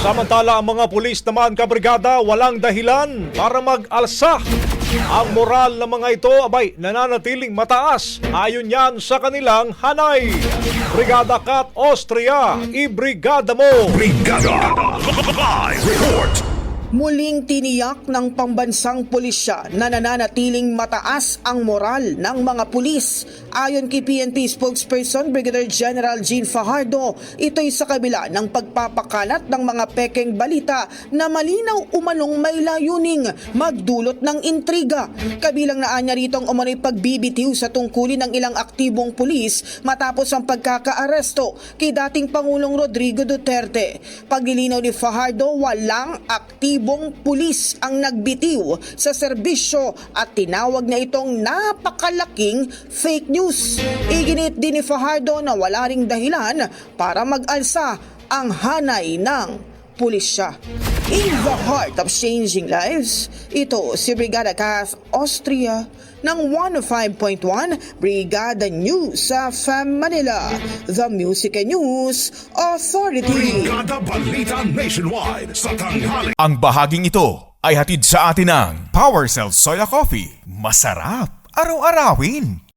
Samantala ang mga pulis naman kabrigada walang dahilan para mag-alsa. Ang moral ng mga ito abay nananatiling mataas ayon yan sa kanilang hanay. Brigada Kat Austria, ibrigada mo! Brigada Live Report. Muling tiniyak ng pambansang pulisya na nananatiling mataas ang moral ng mga pulis. Ayon kay PNP spokesperson Brigadier General Jean Fajardo, ito'y sa kabila ng pagpapakalat ng mga pekeng balita na malinaw umanong may layuning magdulot ng intriga. Kabilang na anya rito ang umano'y pagbibitiw sa tungkulin ng ilang aktibong pulis matapos ang pagkakaaresto kay dating Pangulong Rodrigo Duterte. Paglilinaw ni Fajardo, walang aktibong pulis ang nagbitiw sa serbisyo at tinawag na itong napakalaking fake news. Iginit din ni Fajardo na wala ring dahilan para mag-alsa ang hanay ng pulisya. In the heart of changing lives, ito si Brigada Kat Austria ng 105.1 Brigada News sa Manila, the Music and News Authority. Brigada Balita Nationwide sa tanghali. Ang bahaging ito ay hatid sa atin ng Power Cell Soya Coffee. Masarap araw-arawin.